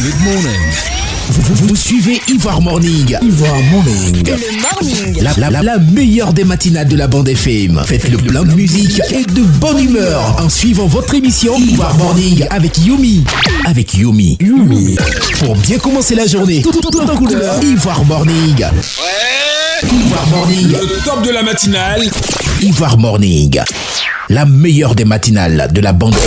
Good morning. Vous suivez Ivoire Morning. Ivoire Morning. Le morning. La meilleure des matinales de la bande FM. Faites le plein de musique et de bonne humeur en suivant votre émission Ivoire Morning avec Yumi. Yumi. Pour bien commencer la journée, tout en couleur. Ivoire Morning. Ouais. Ivoire Morning. Le top de la matinale. Ivoire Morning. La meilleure des matinales de la bande FM.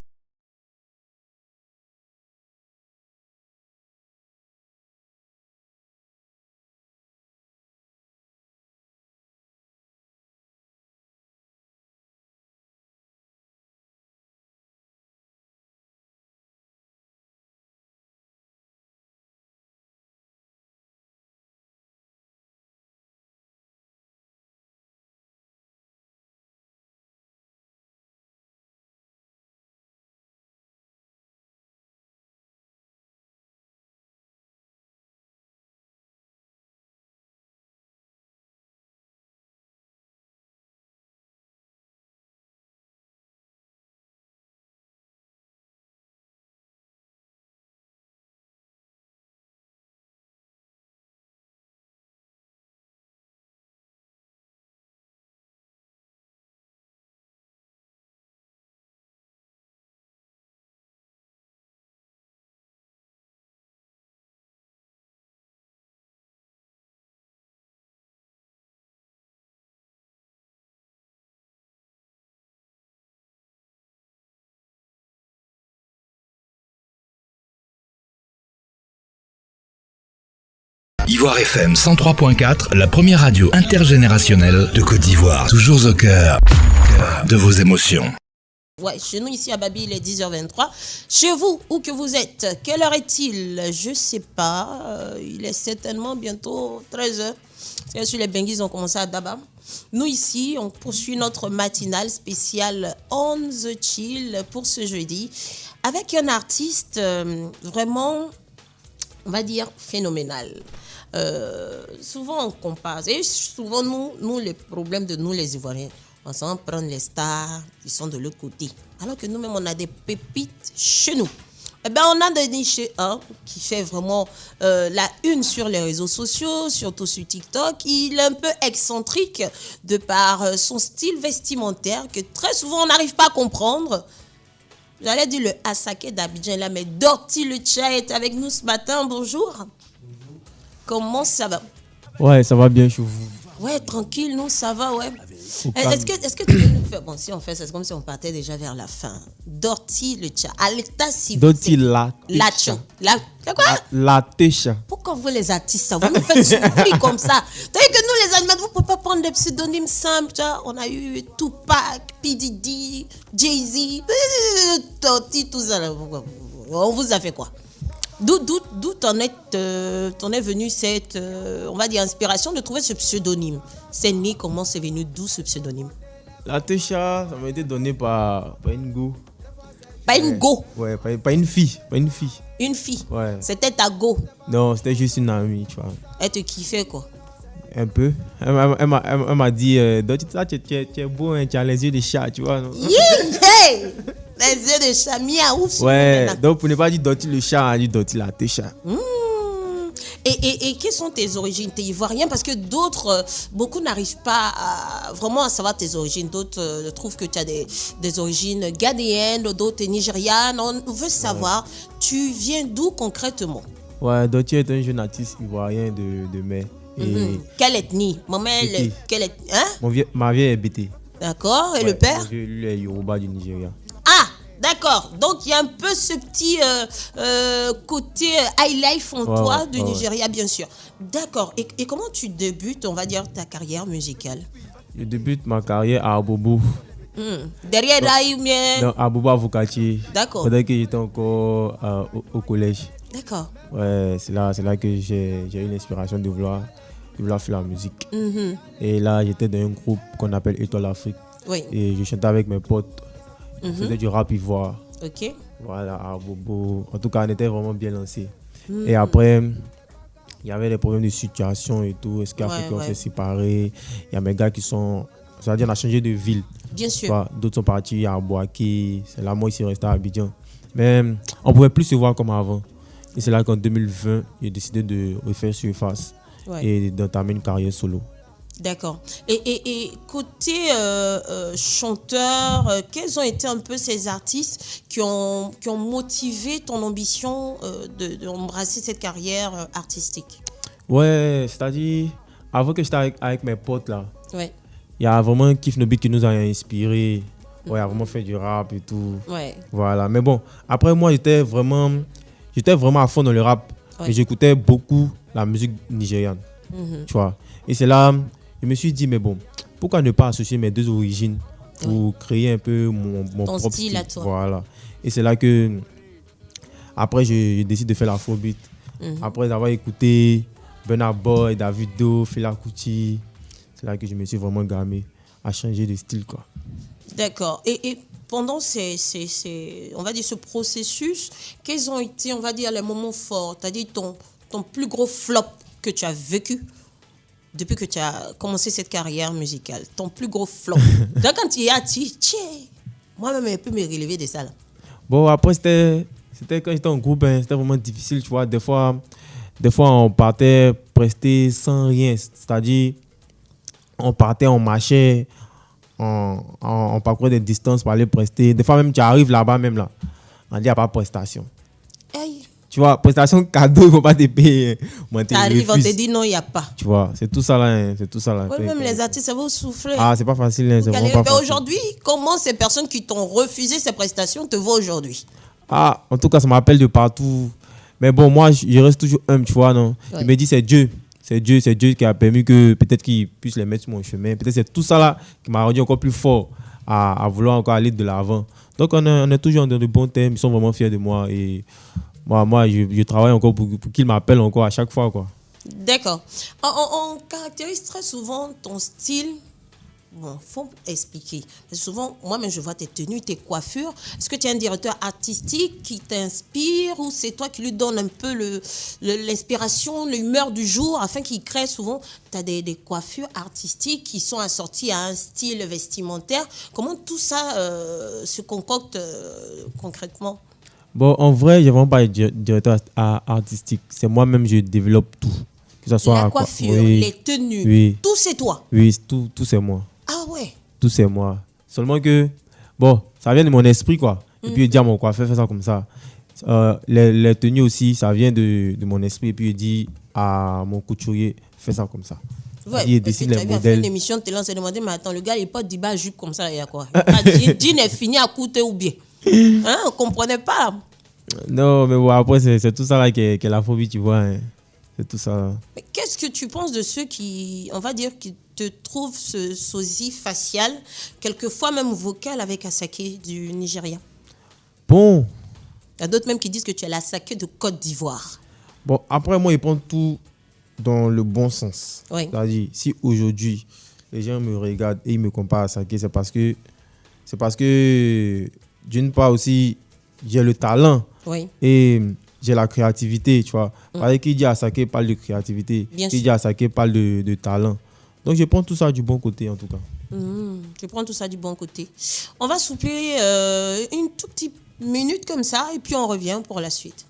Ivoire FM 103.4, la première radio intergénérationnelle de Côte d'Ivoire. Toujours au cœur de vos émotions. Ouais, chez nous ici à Babi, il est 10h23. Chez vous, où que vous êtes, quelle heure est-il? Je sais pas. Il est certainement bientôt 13h. C'est sûr, les Benguis ont commencé à Daba. Nous ici, on poursuit notre matinale spéciale On the Chill pour ce jeudi avec un artiste vraiment, on va dire, phénoménal. Souvent on compare et souvent nous les problèmes de nous les Ivoiriens, on s'en prend les stars qui sont de l'autre côté alors que nous-mêmes on a des pépites chez nous. Eh ben on a Denis Chéa qui fait vraiment la une sur les réseaux sociaux, surtout sur TikTok. Il est un peu excentrique de par son style vestimentaire que très souvent on n'arrive pas à comprendre. J'allais dire le Asake d'Abidjan là, mais Dorty le Tcha est avec nous ce matin. Bonjour. Comment ça va? Ouais, ça va bien chez vous. Ouais, tranquille, nous, ça va, ouais. Est-ce que tu veux nous faire... Bon, si on fait ça, c'est comme si on partait déjà vers la fin. Dorty le Tcha, à l'état civil. Dorty la Tcha. C'est quoi? La Tcha. Pourquoi vous, les artistes, ça, vous nous faites souffrir comme ça? T'as vu que nous, les animateurs, vous ne pouvez pas prendre des pseudonymes simples, tu vois? On a eu Tupac, P. Diddy, Jay-Z, Dorty, tout ça. Là. On vous a fait quoi? D'où t'en est venue cette, on va dire, inspiration de trouver ce pseudonyme? C'est né comment? C'est venu d'où ce pseudonyme? La Tcha, ça m'a été donné par une go. Pas une go? Ouais, pas une fille. Une fille? Ouais. C'était ta go? Non, c'était juste une amie, tu vois. Elle te kiffait quoi? Un peu. Elle m'a dit, tu es beau, hein, tu as les yeux de chat, tu vois. Non? Hey! Les yeux de chat, miaou. Ouais, donc pour ne pas dire Dorty le chat, on a dit Dorty la Tcha. Et quelles sont tes origines? T'es ivoirien? Parce que d'autres, beaucoup n'arrivent pas vraiment à savoir tes origines. D'autres trouvent que tu as des origines ghanéennes, d'autres nigérianes. On veut savoir, tu viens d'où concrètement? Ouais, Dorty est un jeune artiste ivoirien de mai. Quelle ethnie? Quelle ethnie? Hein? Ma vieille est BT. D'accord, et le père? Lui est Yoruba du Nigeria. Ah, d'accord. Donc, il y a un peu ce petit côté high life en toi du Nigeria, bien sûr. D'accord. Et comment tu débutes, on va dire, ta carrière musicale? Je débute ma carrière à Abobo. Derrière Rai ou bien? Non, à Abobo Avokati. D'accord. Pendant que j'étais encore au collège. D'accord. Ouais, c'est là que j'ai eu l'inspiration de vouloir faire la musique. Et là, j'étais dans un groupe qu'on appelle Étoile Afrique. Oui. Et je chantais avec mes potes. On faisait du rap ivoire. Ok. Voilà, à Bobo. En tout cas, on était vraiment bien lancés. Et après, il y avait des problèmes de situation et tout. Est-ce qu'Africain s'est séparé? Il y a mes gars qui sont... C'est-à-dire on a changé de ville. Bien sûr. D'autres sont partis à Boaké. C'est là, moi, ici, resté à Abidjan. Mais on ne pouvait plus se voir comme avant. Et c'est là qu'en 2020, j'ai décidé de refaire surface et d'entamer une carrière solo. D'accord. Et côté chanteur, quels ont été un peu ces artistes qui ont motivé ton ambition d'embrasser cette carrière artistique? Ouais, c'est-à-dire, avant que j'étais avec mes potes là, ouais. Il y a vraiment Kif No Beat qui nous a inspiré. Ouais, il a vraiment fait du rap et tout. Ouais. Voilà. Mais bon, après moi, j'étais vraiment à fond dans le rap. Ouais. Et j'écoutais beaucoup la musique nigériane. Tu vois. Et c'est là, je me suis dit, mais bon, pourquoi ne pas associer mes deux origines pour créer un peu mon propre style à toi. Voilà. Et c'est là que, après, je décide de faire l'afrobeat. Après avoir écouté Burna Boy, Davido, Fela Kuti, c'est là que je me suis vraiment gamé à changer de style, quoi. D'accord. Et pendant on va dire ce processus, quels ont été, on va dire, les moments forts, c'est-à-dire ton plus gros flop que tu as vécu depuis que tu as commencé cette carrière musicale, ton plus gros flop. Donc quand tu y as dit, tiens, moi-même, je peux me relever de ça là. Bon, après, c'était quand j'étais en groupe, c'était vraiment difficile, tu vois. Des fois, on partait prester sans rien, c'est-à-dire, on partait, on marchait, on parcourait des distances pour aller prester. Des fois, même, tu arrives là-bas, même là, on dit, il n'y a pas de prestation. Aïe. Tu vois, prestation cadeau, il ne faut pas te payer. Tu arrives, on te dit non, il n'y a pas. Tu vois, c'est tout ça là. Hein, c'est tout ça là. Oui, même les artistes, ça va vous souffler. Ah, c'est pas facile. Hein, c'est vraiment pas facile. Aujourd'hui, comment ces personnes qui t'ont refusé ces prestations te voient aujourd'hui? Ah, en tout cas, ça m'appelle de partout. Mais bon, moi, je reste toujours humble, tu vois, non? Ouais. Il me dit, c'est Dieu. C'est Dieu qui a permis que peut-être qu'il puisse les mettre sur mon chemin. Peut-être c'est tout ça là qui m'a rendu encore plus fort à vouloir encore aller de l'avant. Donc, on est toujours dans de bons termes. Ils sont vraiment fiers de moi. Et moi je travaille encore pour qu'ils m'appellent encore à chaque fois, quoi. D'accord. On caractérise très souvent ton style. Bon, il faut expliquer. Parce que souvent, moi-même, je vois tes tenues, tes coiffures. Est-ce que tu as un directeur artistique qui t'inspire ou c'est toi qui lui donne un peu l'inspiration, l'humeur du jour afin qu'il crée souvent? Tu as des coiffures artistiques qui sont assorties à un style vestimentaire. Comment tout ça se concocte concrètement? Bon, en vrai, j'ai vraiment pas de directeur artistique. C'est moi-même, je développe tout. Que ce soit la coiffure, les tenues, tout c'est toi? Oui, tout c'est moi. Ah ouais? Tout c'est moi. Seulement que, bon, ça vient de mon esprit, quoi. Et puis, il dit à mon coiffeur, fais ça comme ça. Les tenues aussi, ça vient de mon esprit. Et puis, il dit à mon couturier, fais ça comme ça. Ouais, il décide les modèles. Fait une émission de télé, on s'est demandé, mais attends, le gars, il n'est pas de bas jupe comme ça, il y a quoi? Jean est fini à coûter ou bien? Hein, on ne comprenait pas. Non, mais bon, après, c'est tout ça là qui est la phobie, tu vois. Hein. C'est tout ça. Mais qu'est-ce que tu penses de ceux qui, on va dire, qui te trouvent ce sosie facial, quelquefois même vocal avec Asake du Nigeria? Bon. Il y a d'autres même qui disent que tu es l'Asake de Côte d'Ivoire. Bon, après, moi, ils prennent tout dans le bon sens. Oui. C'est-à-dire, si aujourd'hui, les gens me regardent et ils me comparent à Asake, c'est parce que d'une part aussi, j'ai le talent et j'ai la créativité, tu vois. Parce qu'il dit Asake parle de créativité, il dit Asake parle de talent. Donc, je prends tout ça du bon côté, en tout cas. Je prends tout ça du bon côté. On va souper une toute petite minute comme ça et puis on revient pour la suite.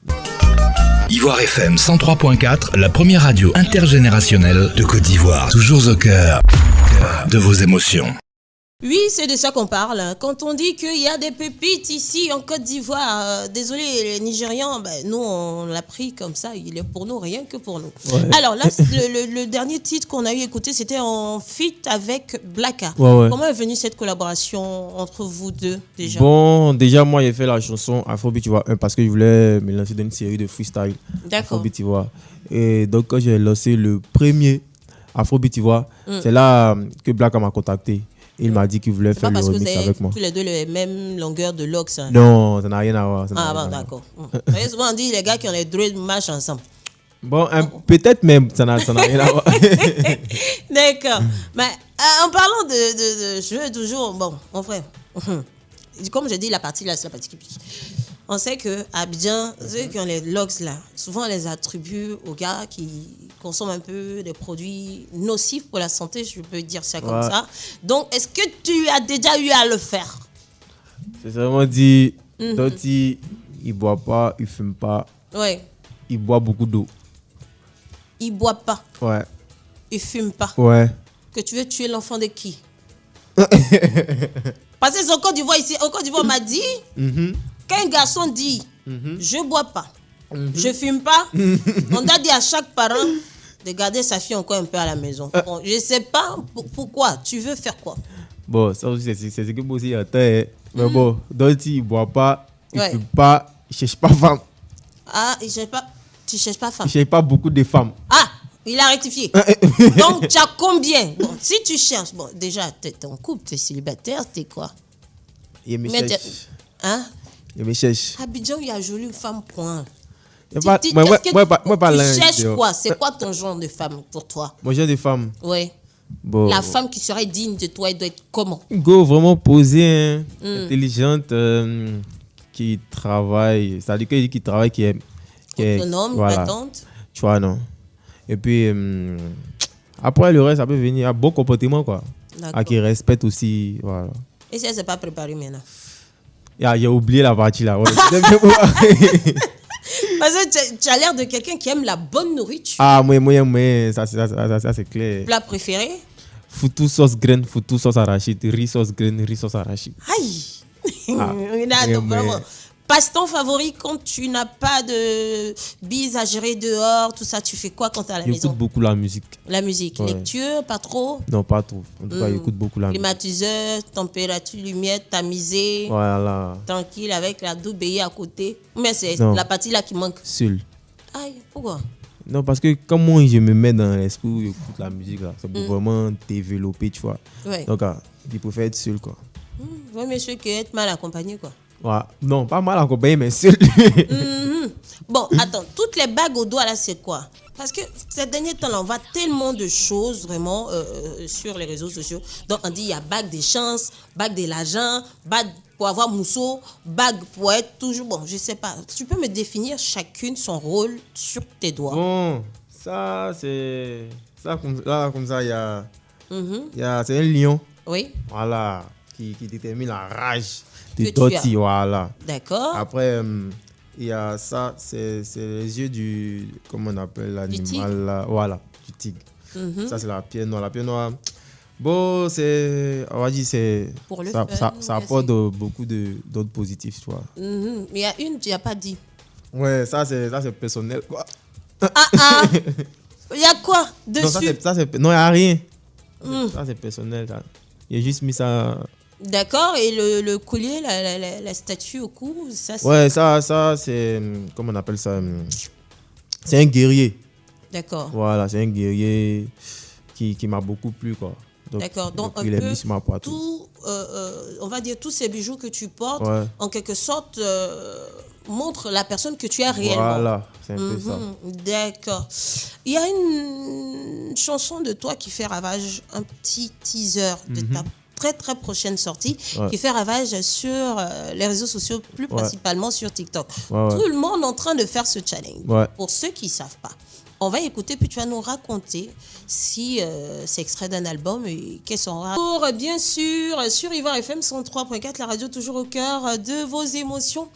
Ivoire FM 103.4, la première radio intergénérationnelle de Côte d'Ivoire. Toujours au cœur de vos émotions. Oui, c'est de ça qu'on parle. Quand on dit qu'il y a des pépites ici en Côte d'Ivoire, désolé les Nigérians, nous on l'a pris comme ça, il est pour nous, rien que pour nous. Ouais. Alors là, le dernier titre qu'on a eu écouté, c'était en feat avec Blacka. Ouais. Comment est venue cette collaboration entre vous deux déjà? Bon, déjà moi j'ai fait la chanson Afrobeat, tu vois, parce que je voulais me lancer dans une série de freestyle. D'accord. Afrobeat, tu vois. Et donc quand j'ai lancé le premier Afrobeat, tu vois, c'est là que Blacka m'a contacté. Il m'a dit qu'il voulait faire le remix avec moi. Tous les deux les mêmes longueurs de locks. Hein. Non, ça n'a rien à voir. Ah bon, d'accord. Souvent on dit les gars qui ont les dreads marchent ensemble. Bon, peut-être même, ça n'a rien à voir. D'accord. Mais en parlant de jeu, toujours, bon, mon frère, comme je dis, la partie là, c'est la partie qui pique. On sait qu'à Abidjan, ceux qui ont les locks là, souvent on les attribue aux gars qui consomment un peu des produits nocifs pour la santé, je peux dire ça comme ça. Donc, est-ce que tu as déjà eu à le faire? C'est vraiment dit, Doti, il ne boit pas, il ne fume pas. Ouais. il boit beaucoup d'eau. Il boit pas. Ouais. Il fume pas. Ouais. Que tu veux tuer l'enfant de qui? Parce que en Côte d'Ivoire, ici, en Côte d'Ivoire, on m'a dit, qu'un garçon dit, je bois pas, je fume pas, on doit dire à chaque parent de garder sa fille encore un peu à la maison. Bon, je sais pas pourquoi. Tu veux faire quoi? Bon, ça aussi, c'est ce que moi aussi j'entends. Mais bon, donc il boit pas, il Ouais. fume pas, il cherche pas femme. Ah, il cherche pas. Tu cherches pas femme. Il cherche pas beaucoup de femmes. Ah, il a rectifié. Donc, tu as combien? Bon, si tu cherches, bon, déjà, t'es en couple, t'es célibataire, t'es quoi? Il me Mais cherche. hein? Il me cherche. Abidjan, il y a jolie femme, point. Moi, pas Tu là. cherches quoi? C'est quoi ton genre de femme pour toi? Mon genre de femme. Ouais. Bon. La femme qui serait digne de toi, elle doit être comment? Go, vraiment posée, hein, intelligente, qui travaille. C'est-à-dire qui travaille, qui est Autonome, voilà. battante. Tu vois, non. Et puis, après, le reste, ça peut venir à bon comportement, quoi. D'accord. Qui respecte aussi, voilà. Et ça, c'est pas préparé maintenant. J'ai oublié la partie là. Ouais. Parce que tu as l'air de quelqu'un qui aime la bonne nourriture. moi, ça c'est clair. Plat préféré? Foutou sauce graine, foutou sauce arachide, riz sauce graine, riz sauce arachide. Aïe! Ah. Vraiment. Passe-temps favori quand tu n'as pas de bise à gérer dehors, tout ça, tu fais quoi quand tu es à la maison? J'écoute beaucoup la musique. La musique. Ouais. Lecture, pas trop? Non, pas trop. En tout cas, j'écoute beaucoup la musique. Climatiseur, température, lumière, tamisé, Voilà. tranquille avec la double à côté. Mais c'est Non. la partie là qui manque. Seul. Aïe, pourquoi? Non, parce que quand moi je me mets dans l'esprit où j'écoute la musique, là, c'est pour vraiment développer, tu vois. Ouais. Donc, je préfère être seul, quoi. Oui, monsieur, que être mal accompagné, quoi. Ouais. Non, pas mal accompagné, mais seul. Bon, attends, toutes les bagues au doigt là, c'est quoi? Parce que ces derniers temps là, on voit tellement de choses vraiment sur les réseaux sociaux. Donc, on dit il y a bague des chances, bague de l'argent, bague pour avoir mousseau, bague pour être toujours. Bon, je sais pas. Tu peux me définir chacune son rôle sur tes doigts? Bon, ça, c'est. Ça, comme ça, c'est un lion. Oui, Voilà. Qui détermine la rage Que de tu Totti. Voilà. d'accord. Après, il y a ça, c'est les yeux du. Comment on appelle l'animal là? Voilà, du tigre. Ça, c'est la pierre noire. La pierre noire. Bon, c'est. On va dire, c'est. Pour le ça, fun, ça apporte beaucoup d'autres positifs, tu vois. Mais il y a une, tu n'as pas dit. Ouais, ça, c'est personnel, quoi. Il y a quoi Non, dessus? non, il n'y a rien. Ça, c'est personnel. Ça. J'ai juste mis ça. D'accord, et le collier, la statue au cou, ça c'est... Ouais, ça c'est. Comment on appelle ça? C'est un guerrier. D'accord. Voilà, c'est un guerrier qui m'a beaucoup plu, quoi. D'accord, donc il un est peu mis sur ma poitrine. tout, on va dire tous ces bijoux que tu portes, Ouais. en quelque sorte, montrent la personne que tu es réellement. Voilà, c'est un peu ça. D'accord. Il y a une chanson de toi qui fait ravage, un petit teaser de ta très très prochaine sortie, Ouais. qui fait ravage sur les réseaux sociaux, plus principalement sur TikTok. Ouais. Tout le monde est en train de faire ce challenge. Ouais. Pour ceux qui ne savent pas, on va écouter, puis tu vas nous raconter si c'est extrait d'un album et quels sont... Pour, bien sûr, sur Ivoire FM 103.4, la radio toujours au cœur de vos émotions.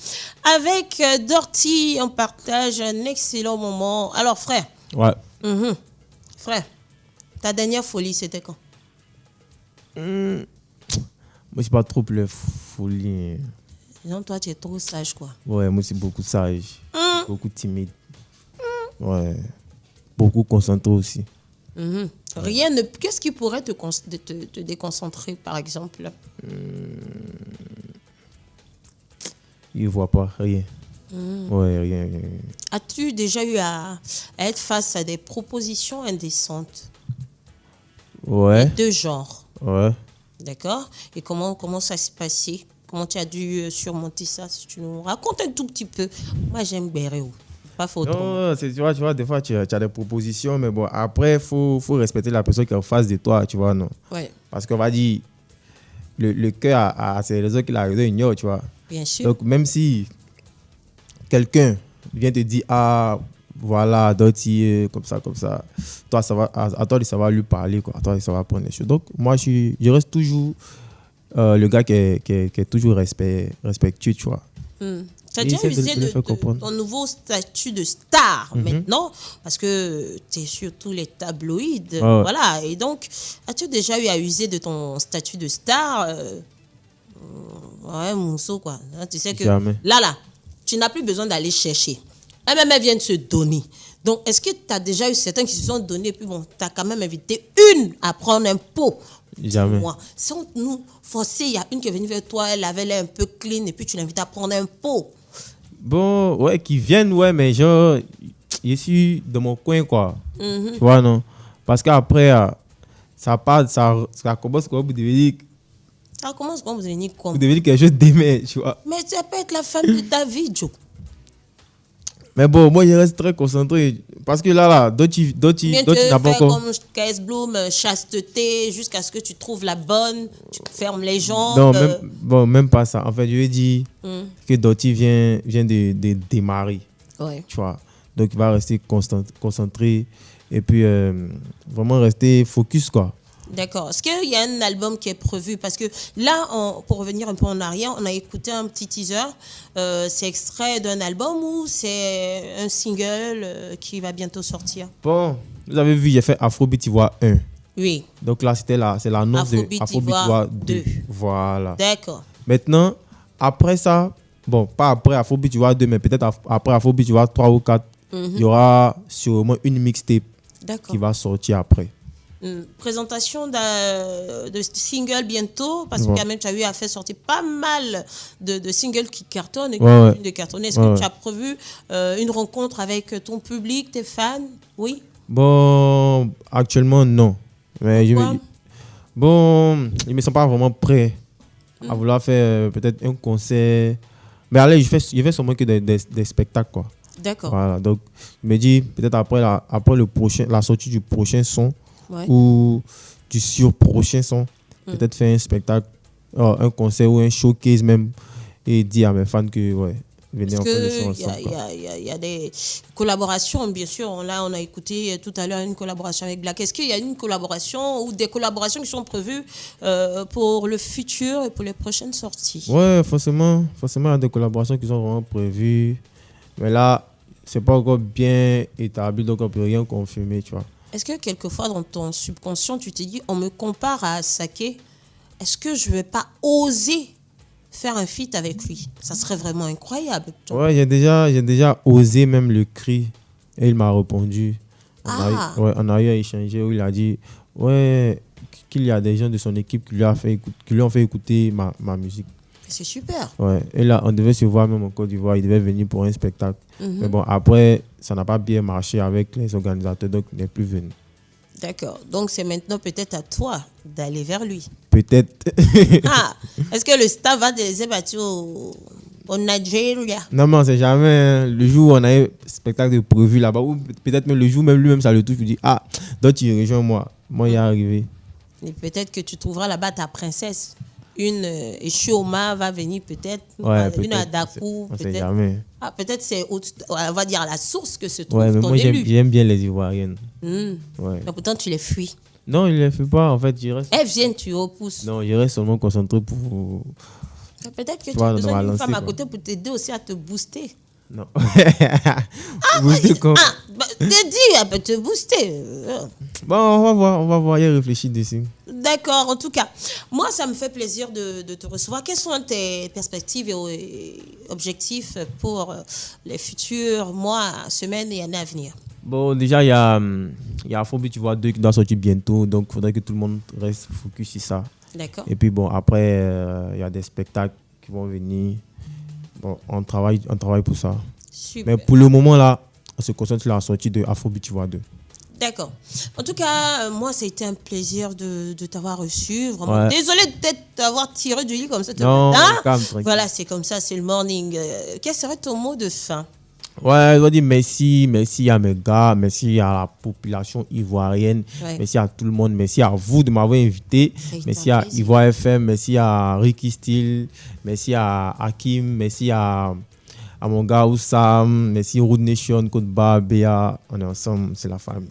Avec Dorty, on partage un excellent moment. Alors, frère, Ouais. frère, ta dernière folie, c'était quand? Moi, je suis pas trop pour les folies. Non, toi, tu es trop sage, quoi. Ouais, moi, c'est beaucoup sage. Beaucoup timide. Ouais. Beaucoup concentré aussi. Rien ne... Qu'est-ce qui pourrait te déconcentrer, par exemple? Il ne voit pas, rien. Ouais, rien. As-tu déjà eu à être face à des propositions indécentes Ouais. de genre? Ouais. D'accord? Et comment ça s'est passé? Comment tu as dû surmonter ça? Si tu nous racontes un tout petit peu. Moi, j'aime Béréo. Pas faute. Non, tu vois, des fois, tu as des propositions, mais bon, après, il faut respecter la personne qui est en face de toi, tu vois, non? Ouais, Parce qu'on va dire, le cœur a ses raisons qu'il a raison, ignore, tu vois. bien sûr. Donc, même si quelqu'un vient te dire, ah, voilà, Dorty, comme ça, toi, ça va, à toi de savoir lui parler, quoi. À toi de savoir prendre les choses. Donc, moi, je reste toujours le gars qui est toujours respectueux, tu vois. Tu as déjà usé de ton nouveau statut de star maintenant, parce que tu es sur tous les tabloïds. Voilà. Et donc, as-tu déjà eu à user de ton statut de star Ouais, mousseau, quoi. Tu sais que là, tu n'as plus besoin d'aller chercher. Elle vient de se donner. Donc, est-ce que tu as déjà eu certains qui se sont donnés, et puis bon, tu as quand même invité une à prendre un pot? Jamais. Moi, si on nous forçait, il y a une qui est venue vers toi, elle avait l'air un peu clean, et puis tu l'invites à prendre un pot. Bon, ouais, qu'ils viennent, ouais, mais genre, je suis dans mon coin, quoi. Tu vois, non? Parce qu'après, ça commence comme vous devenez. Ça commence comme vous devenez quoi? Vous devenez quelque chose d'aimer, tu vois. Mais ça peut être la femme de ta vie, Joe. Mais bon, moi, je reste très concentré. Parce que là, d'autres n'ont pas encore. Comme K.S. Bloom, chasteté, jusqu'à ce que tu trouves la bonne, tu fermes les jambes. Non, même pas ça. En fait, je lui ai dit que Doty vient de démarrer. Ouais. Tu vois. Donc, il va rester concentré et puis vraiment rester focus, quoi. D'accord. Est-ce qu'il y a un album qui est prévu? Parce que là, pour revenir un peu en arrière, on a écouté un petit teaser. C'est extrait d'un album ou c'est un single qui va bientôt sortir? Bon, vous avez vu, j'ai fait Afrobeat Ivoire 1. Oui. Donc là, c'est l'annonce de Afrobeat Ivoire 2. Voilà. D'accord. Maintenant, après ça, bon, pas après Afrobeat Ivoire 2, mais peut-être après Afrobeat Ivoire 3 ou 4, il y aura sûrement une mixtape qui va sortir après. Présentation de single bientôt, parce que quand même tu as eu à faire sortir pas mal de singles qui cartonnent et qui continuent de cartonner. Est-ce que tu as prévu une rencontre avec ton public, tes fans? Oui. Bon, actuellement non. Mais je me sens pas vraiment prêt à vouloir faire peut-être un concert. Mais allez, je fais seulement que des spectacles, quoi. D'accord. Voilà, donc je me dis peut-être après la sortie du prochain son. Ouais. Ou du prochain son, peut-être faire un spectacle, un concert ou un showcase même, et dire à mes fans que venez en faire le son ensemble. Il y a des collaborations, bien sûr. Là, on a écouté tout à l'heure une collaboration avec Black. Est-ce qu'il y a une collaboration ou des collaborations qui sont prévues pour le futur et pour les prochaines sorties? Ouais, forcément, il y a des collaborations qui sont vraiment prévues. Mais là, c'est pas encore bien établi, donc on peut rien confirmer, tu vois. Est-ce que quelquefois dans ton subconscient, tu t'es dit, on me compare à Saké, est-ce que je ne vais pas oser faire un feat avec lui? Ça serait vraiment incroyable. Ouais, j'ai déjà osé même le cri et il m'a répondu. On a eu à échanger où il a dit qu'il y a des gens de son équipe qui lui ont fait écouter ma musique. C'est super. Ouais. Et là, on devait se voir même en Côte d'Ivoire. Il devait venir pour un spectacle. Mais bon, après, ça n'a pas bien marché avec les organisateurs, donc il n'est plus venu. D'accord. Donc, c'est maintenant peut-être à toi d'aller vers lui. Peut-être. Est-ce que le staff va te laisser partir au Nigeria? Non, c'est jamais. Le jour où on a un spectacle de prévu là-bas, ou peut-être même le jour même lui-même, ça le touche, il dit donc tu rejoins moi. Moi, il est arrivé. Et peut-être que tu trouveras là-bas ta princesse. Une Chioma va venir peut-être, une Adakou peut-être. Jamais. Peut-être c'est on va dire à la source que se trouve mais ton moi élu. J'aime bien les Ivoiriennes. Mais pourtant tu les fuis. Non, il ne les fuit pas en fait. Elles viennent, tu repousses. Non, je reste seulement concentré pour. Peut-être que tu as besoin d'une femme à côté pour t'aider aussi à te booster. Non. Booster quoi? T'es dit, elle peut te booster. Bon, on va voir, il réfléchit dessus. D'accord, en tout cas, moi ça me fait plaisir de te recevoir. Quelles sont tes perspectives et objectifs pour les futurs mois, semaines et années à venir? Bon, déjà, il y a Afrobeat Ivoire 2 qui doit sortir bientôt, donc il faudrait que tout le monde reste focus sur ça. D'accord. Et puis bon, après, il y a des spectacles qui vont venir. Bon, on travaille pour ça. Super. Mais pour le moment, là, on se concentre sur la sortie de Afrobeat Ivoire 2. D'accord. En tout cas, moi, ça a été un plaisir de t'avoir reçu. Vraiment. Désolée de t'avoir tiré du lit comme ça. Non, voilà, c'est comme ça, c'est le morning. Quel serait ton mot de fin? Ouais, je dois dire merci à mes gars, merci à la population ivoirienne, merci à tout le monde, merci à vous de m'avoir invité, merci à Ivoire FM, merci à Ricky Steele, merci à Hakim, merci à mon gars Oussam, merci Road Nation, Côte-Bar, Béa, on est ensemble, c'est la famille.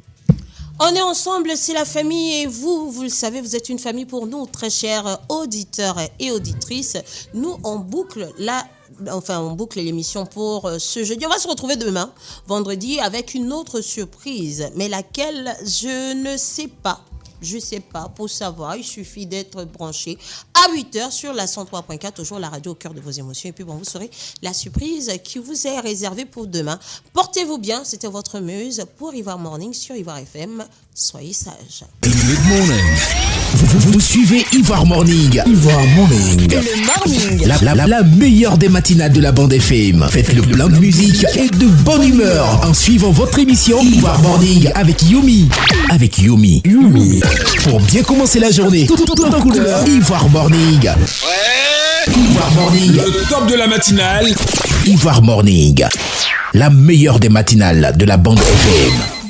On est ensemble, c'est la famille et vous le savez, vous êtes une famille pour nous, très chers auditeurs et auditrices. Nous, on boucle la on boucle l'émission pour ce jeudi. On va se retrouver demain, vendredi, avec une autre surprise, mais laquelle, je ne sais pas. Je sais pas, pour savoir, il suffit d'être branché à 8h sur la 103.4, toujours la radio au cœur de vos émotions. Et puis bon, vous saurez la surprise qui vous est réservée pour demain. Portez-vous bien, c'était votre muse pour Ivoire Morning sur Ivoire FM. Soyez sages. Good morning. Vous suivez Ivoire Morning. Ivoire Morning. Le morning. La meilleure des matinales de la bande FM. Faites le plein de musique et de bonne humeur en suivant votre émission Ivoire Morning avec Yomi. Avec Yomi. Pour bien commencer la journée, tout en couleur. Ivoire Morning. Ouais. Ivoire Morning. Le top de la matinale. Ivoire Morning. La meilleure des matinales de la bande FM.